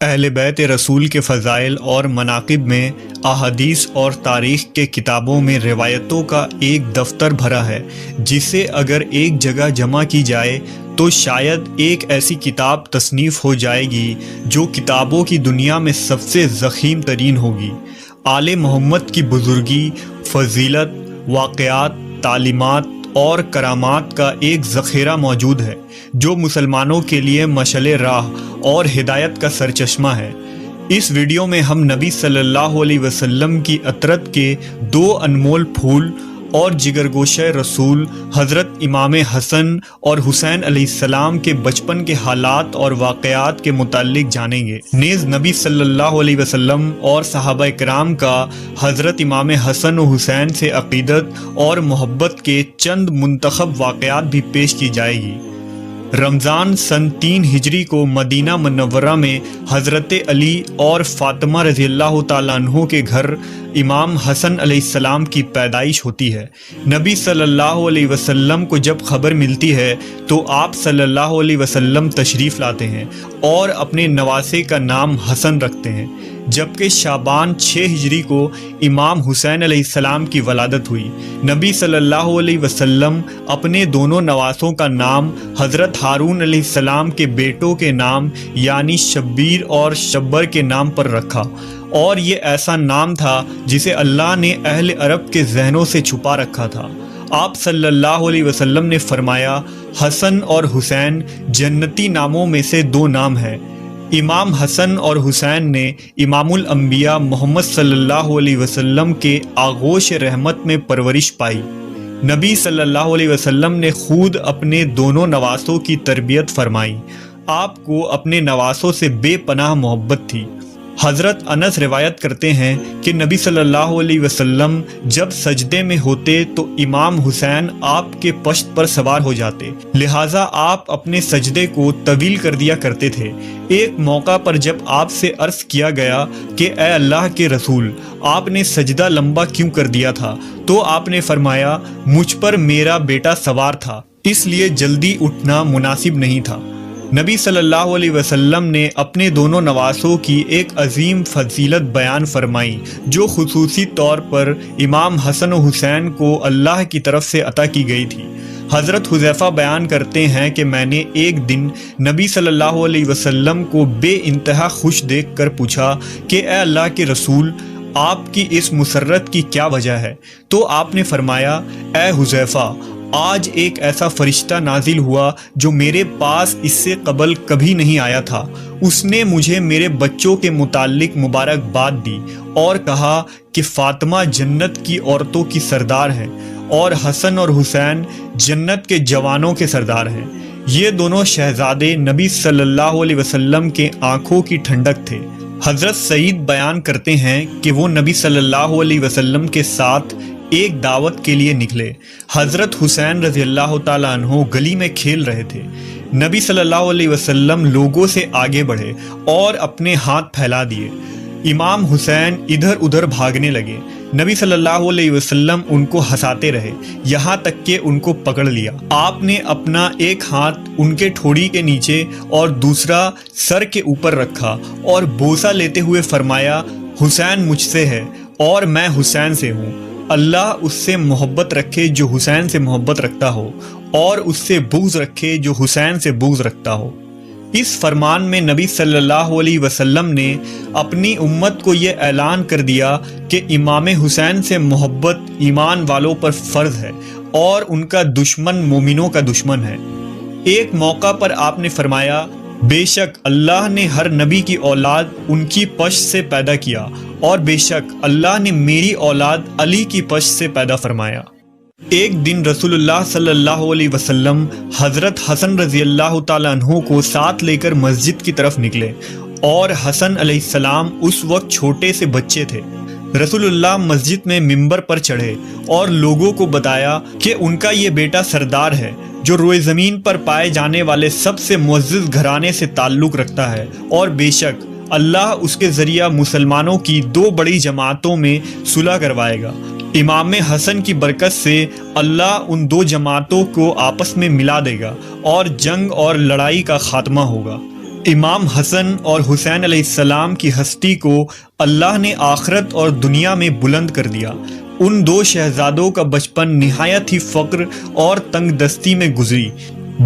اہل بیت رسول کے فضائل اور مناقب میں احادیث اور تاریخ کے کتابوں میں روایتوں کا ایک دفتر بھرا ہے، جسے اگر ایک جگہ جمع کی جائے تو شاید ایک ایسی کتاب تصنیف ہو جائے گی جو کتابوں کی دنیا میں سب سے ضخیم ترین ہوگی۔ آل محمد کی بزرگی، فضیلت، واقعات، تعلیمات اور کرامات کا ایک ذخیرہ موجود ہے جو مسلمانوں کے لیے مشعل راہ اور ہدایت کا سرچشمہ ہے۔ اس ویڈیو میں ہم نبی صلی اللہ علیہ وسلم کی عطرت کے دو انمول پھول اور جگرگوشہ رسول حضرت امام حسن اور حسین علیہ السلام کے بچپن کے حالات اور واقعات کے متعلق جانیں گے۔ نیز نبی صلی اللہ علیہ وسلم اور صحابہ کرام کا حضرت امام حسن و حسین سے عقیدت اور محبت کے چند منتخب واقعات بھی پیش کی جائے گی۔ رمضان سن 3 ہجری کو مدینہ منورہ میں حضرت علی اور فاطمہ رضی اللہ تعالیٰ عنہ کے گھر امام حسن علیہ السلام کی پیدائش ہوتی ہے۔ نبی صلی اللہ علیہ وسلم کو جب خبر ملتی ہے تو آپ صلی اللہ علیہ وسلم تشریف لاتے ہیں اور اپنے نواسے کا نام حسن رکھتے ہیں، جبکہ شعبان 6 ہجری کو امام حسین علیہ السلام کی ولادت ہوئی۔ نبی صلی اللہ علیہ وسلم اپنے دونوں نواسوں کا نام حضرت ہارون علیہ السلام کے بیٹوں کے نام یعنی شبیر اور شبر کے نام پر رکھا، اور یہ ایسا نام تھا جسے اللہ نے اہل عرب کے ذہنوں سے چھپا رکھا تھا۔ آپ صلی اللہ علیہ وسلم نے فرمایا، حسن اور حسین جنتی ناموں میں سے 2 نام ہیں۔ امام حسن اور حسین نے امام الانبیاء محمد صلی اللہ علیہ وسلم کے آغوش رحمت میں پرورش پائی۔ نبی صلی اللہ علیہ وسلم نے خود اپنے دونوں نواسوں کی تربیت فرمائی۔ آپ کو اپنے نواسوں سے بے پناہ محبت تھی۔ حضرت انس روایت کرتے ہیں کہ نبی صلی اللہ علیہ وسلم جب سجدے میں ہوتے تو امام حسین آپ کے پشت پر سوار ہو جاتے، لہٰذا آپ اپنے سجدے کو طویل کر دیا کرتے تھے۔ ایک موقع پر جب آپ سے عرض کیا گیا کہ اے اللہ کے رسول، آپ نے سجدہ لمبا کیوں کر دیا تھا؟ تو آپ نے فرمایا، مجھ پر میرا بیٹا سوار تھا، اس لیے جلدی اٹھنا مناسب نہیں تھا۔ نبی صلی اللہ علیہ وسلم نے اپنے دونوں نواسوں کی ایک عظیم فضیلت بیان فرمائی جو خصوصی طور پر امام حسن و حسین کو اللہ کی طرف سے عطا کی گئی تھی۔ حضرت حذیفہ بیان کرتے ہیں کہ میں نے ایک دن نبی صلی اللہ علیہ وسلم کو بے انتہا خوش دیکھ کر پوچھا کہ اے اللہ کے رسول، آپ کی اس مسرت کی کیا وجہ ہے؟ تو آپ نے فرمایا، اے حذیفہ، آج ایک ایسا فرشتہ نازل ہوا جو میرے پاس اس سے قبل کبھی نہیں آیا تھا۔ اس نے مجھے میرے بچوں کے متعلق مبارکباد دی اور کہا کہ فاطمہ جنت کی عورتوں کی سردار ہیں اور حسن اور حسین جنت کے جوانوں کے سردار ہیں۔ یہ دونوں شہزادے نبی صلی اللہ علیہ وسلم کے آنکھوں کی ٹھنڈک تھے۔ حضرت سعید بیان کرتے ہیں کہ وہ نبی صلی اللہ علیہ وسلم کے ساتھ ایک دعوت کے لیے نکلے۔ حضرت حسین رضی اللہ تعالیٰ عنہ گلی میں کھیل رہے تھے۔ نبی صلی اللہ علیہ وسلم لوگوں سے آگے بڑھے اور اپنے ہاتھ پھیلا دیے۔ امام حسین ادھر ادھر بھاگنے لگے۔ نبی صلی اللہ علیہ وسلم ان کو ہنساتے رہے یہاں تک کہ ان کو پکڑ لیا۔ آپ نے اپنا ایک ہاتھ ان کے ٹھوڑی کے نیچے اور دوسرا سر کے اوپر رکھا اور بوسہ لیتے ہوئے فرمایا، حسین مجھ سے ہے اور میں حسین سے ہوں۔ اللہ اس سے محبت رکھے جو حسین سے محبت رکھتا ہو، اور اس سے بغض رکھے جو حسین سے بغض رکھتا ہو۔ اس فرمان میں نبی صلی اللہ علیہ وسلم نے اپنی امت کو یہ اعلان کر دیا کہ امام حسین سے محبت ایمان والوں پر فرض ہے اور ان کا دشمن مومنوں کا دشمن ہے۔ ایک موقع پر آپ نے فرمایا، بے شک اللہ نے ہر نبی کی اولاد ان کی پشت سے پیدا کیا، اور بے شک اللہ نے میری اولاد علی کی پشت سے پیدا فرمایا۔ ایک دن رسول اللہ صلی اللہ علیہ وسلم حضرت حسن رضی اللہ تعالیٰ عنہ کو ساتھ لے کر مسجد کی طرف نکلے، اور حسن علیہ السلام اس وقت چھوٹے سے بچے تھے۔ رسول اللہ مسجد میں ممبر پر چڑھے اور لوگوں کو بتایا کہ ان کا یہ بیٹا سردار ہے جو روئے زمین پر پائے جانے والے سب سے معزز گھرانے سے تعلق رکھتا ہے، اور بے شک اللہ اس کے ذریعہ مسلمانوں کی 2 بڑی جماعتوں میں صلح کروائے گا۔ امام حسن کی برکت سے اللہ ان 2 جماعتوں کو آپس میں ملا دے گا اور جنگ اور لڑائی کا خاتمہ ہوگا۔ امام حسن اور حسین علیہ السلام کی ہستی کو اللہ نے آخرت اور دنیا میں بلند کر دیا۔ ان دو شہزادوں کا بچپن نہایت ہی فقر اور تنگ دستی میں گزری،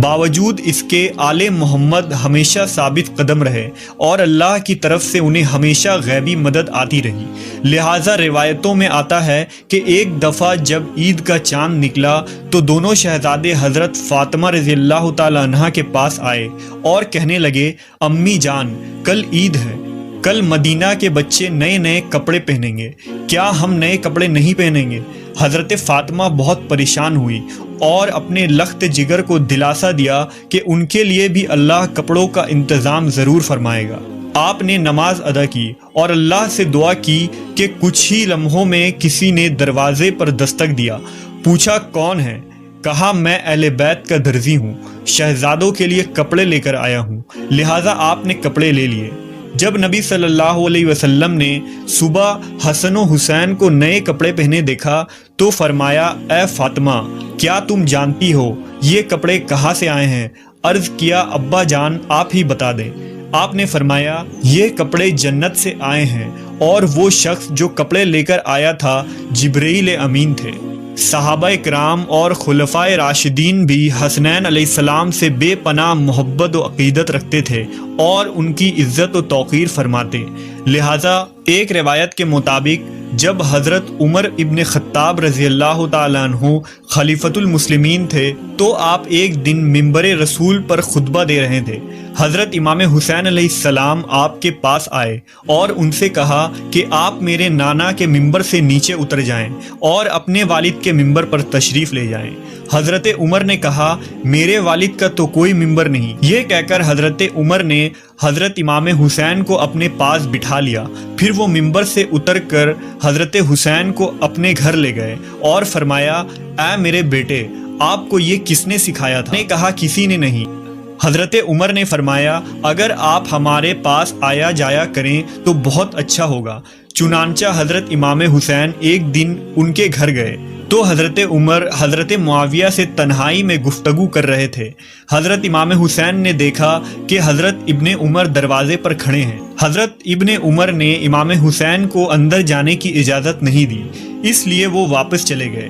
باوجود اس کے آل محمد ہمیشہ ثابت قدم رہے اور اللہ کی طرف سے انہیں ہمیشہ غیبی مدد آتی رہی۔ لہٰذا روایتوں میں آتا ہے کہ ایک دفعہ جب عید کا چاند نکلا تو دونوں شہزادے حضرت فاطمہ رضی اللہ تعالیٰ عنہا کے پاس آئے اور کہنے لگے، امی جان، کل عید ہے، کل مدینہ کے بچے نئے نئے کپڑے پہنیں گے، کیا ہم نئے کپڑے نہیں پہنیں گے؟ حضرت فاطمہ بہت پریشان ہوئی اور اپنے لخت جگر کو دلاسا دیا کہ ان کے لیے بھی اللہ کپڑوں کا انتظام ضرور فرمائے گا۔ آپ نے نماز ادا کی اور اللہ سے دعا کی کہ کچھ ہی لمحوں میں کسی نے دروازے پر دستک دیا۔ پوچھا کون ہے؟ کہا میں اہل بیت کا درزی ہوں، شہزادوں کے لیے کپڑے لے کر آیا ہوں، لہٰذا آپ نے کپڑے لے لیے۔ جب نبی صلی اللہ علیہ وسلم نے صبح حسن و حسین کو نئے کپڑے پہنے دیکھا تو فرمایا، اے فاطمہ، کیا تم جانتی ہو یہ کپڑے کہاں سے آئے ہیں؟ عرض کیا، ابا جان آپ ہی بتا دیں۔ آپ نے فرمایا، یہ کپڑے جنت سے آئے ہیں اور وہ شخص جو کپڑے لے کر آیا تھا جبرائیل امین تھے۔ صحابہ کرام اور خلفائے راشدین بھی حسنین علیہ السلام سے بے پناہ محبت و عقیدت رکھتے تھے اور ان کی عزت و توقیر فرماتے۔ لہٰذا ایک روایت کے مطابق جب حضرت عمر ابن خطاب رضی اللہ تعالیٰ عنہ خلیفۃ المسلمین تھے تو آپ ایک دن منبر رسول پر خطبہ دے رہے تھے۔ حضرت امام حسین علیہ السلام آپ کے پاس آئے اور ان سے کہا کہ آپ میرے نانا کے منبر سے نیچے اتر جائیں اور اپنے والد کے منبر پر تشریف لے جائیں۔ حضرت عمر نے کہا، میرے والد کا تو کوئی منبر نہیں۔ یہ کہہ کر حضرت عمر نے حضرت امام حسین کو اپنے پاس بٹھا لیا، پھر وہ منبر سے اتر کر حضرت حسین کو اپنے گھر لے گئے اور فرمایا، اے میرے بیٹے، آپ کو یہ کس نے سکھایا تھا؟ نے کہا، کسی نے نہیں۔ حضرت عمر نے فرمایا، اگر آپ ہمارے پاس آیا جایا کریں تو بہت اچھا ہوگا۔ چنانچہ حضرت امام حسین ایک دن ان کے گھر گئے تو حضرت عمر حضرت معاویہ سے تنہائی میں گفتگو کر رہے تھے۔ حضرت امام حسین نے دیکھا کہ حضرت ابن عمر دروازے پر کھڑے ہیں۔ حضرت ابن عمر نے امام حسین کو اندر جانے کی اجازت نہیں دی، اس لیے وہ واپس چلے گئے۔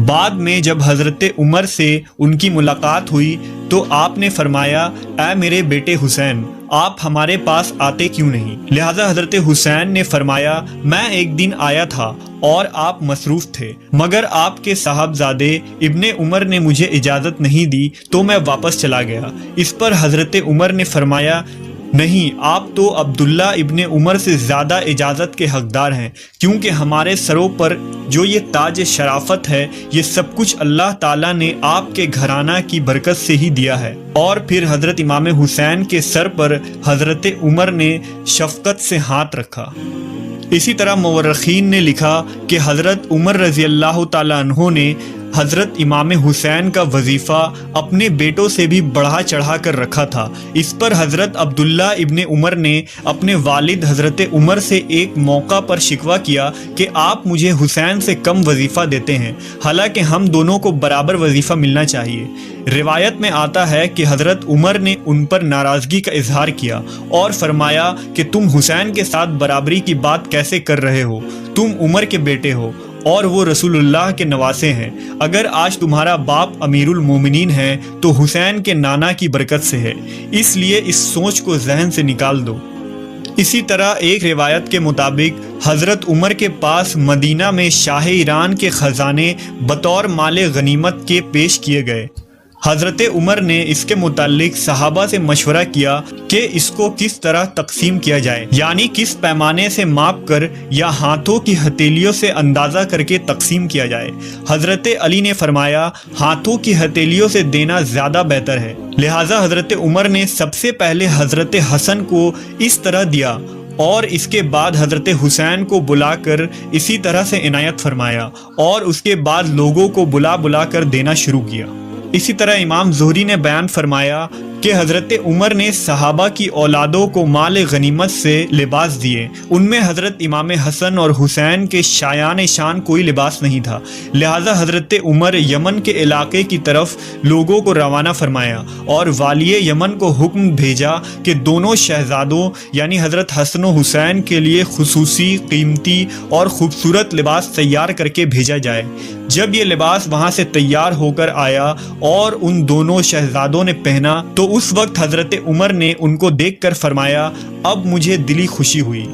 بعد میں جب حضرت عمر سے ان کی ملاقات ہوئی تو آپ نے فرمایا، اے میرے بیٹے حسین، آپ ہمارے پاس آتے کیوں نہیں؟ لہٰذا حضرت حسین نے فرمایا، میں ایک دن آیا تھا اور آپ مصروف تھے، مگر آپ کے صاحبزادے ابن عمر نے مجھے اجازت نہیں دی تو میں واپس چلا گیا۔ اس پر حضرت عمر نے فرمایا، نہیں، آپ تو عبداللہ ابن عمر سے زیادہ اجازت کے حقدار ہیں، کیونکہ ہمارے سروں پر جو یہ تاج شرافت ہے یہ سب کچھ اللہ تعالیٰ نے آپ کے گھرانہ کی برکت سے ہی دیا ہے۔ اور پھر حضرت امام حسین کے سر پر حضرت عمر نے شفقت سے ہاتھ رکھا۔ اسی طرح مورخین نے لکھا کہ حضرت عمر رضی اللہ تعالیٰ عنہ نے حضرت امام حسین کا وظیفہ اپنے بیٹوں سے بھی بڑھا چڑھا کر رکھا تھا۔ اس پر حضرت عبداللہ ابن عمر نے اپنے والد حضرت عمر سے ایک موقع پر شکوہ کیا کہ آپ مجھے حسین سے کم وظیفہ دیتے ہیں، حالانکہ ہم دونوں کو برابر وظیفہ ملنا چاہیے۔ روایت میں آتا ہے کہ حضرت عمر نے ان پر ناراضگی کا اظہار کیا اور فرمایا کہ تم حسین کے ساتھ برابری کی بات کیسے کر رہے ہو؟ تم عمر کے بیٹے ہو اور وہ رسول اللہ کے نواسے ہیں۔ اگر آج تمہارا باپ امیر المومنین ہے تو حسین کے نانا کی برکت سے ہے، اس لیے اس سوچ کو ذہن سے نکال دو۔ اسی طرح ایک روایت کے مطابق حضرت عمر کے پاس مدینہ میں شاہ ایران کے خزانے بطور مال غنیمت کے پیش کیے گئے۔ حضرت عمر نے اس کے متعلق صحابہ سے مشورہ کیا کہ اس کو کس طرح تقسیم کیا جائے، یعنی کس پیمانے سے ماپ کر یا ہاتھوں کی ہتھیلیوں سے اندازہ کر کے تقسیم کیا جائے۔ حضرت علی نے فرمایا، ہاتھوں کی ہتھیلیوں سے دینا زیادہ بہتر ہے۔ لہٰذا حضرت عمر نے سب سے پہلے حضرت حسن کو اس طرح دیا اور اس کے بعد حضرت حسین کو بلا کر اسی طرح سے عنایت فرمایا اور اس کے بعد لوگوں کو بلا بلا کر دینا شروع کیا۔ اسی طرح امام زہری نے بیان فرمایا کہ حضرت عمر نے صحابہ کی اولادوں کو مال غنیمت سے لباس دیے۔ ان میں حضرت امام حسن اور حسین کے شایان شان کوئی لباس نہیں تھا، لہٰذا حضرت عمر یمن کے علاقے کی طرف لوگوں کو روانہ فرمایا اور والی یمن کو حکم بھیجا کہ دونوں شہزادوں یعنی حضرت حسن و حسین کے لیے خصوصی، قیمتی اور خوبصورت لباس تیار کر کے بھیجا جائے۔ جب یہ لباس وہاں سے تیار ہو کر آیا اور ان دونوں شہزادوں نے پہنا تو اس وقت حضرت عمر نے ان کو دیکھ کر فرمایا، اب مجھے دلی خوشی ہوئی۔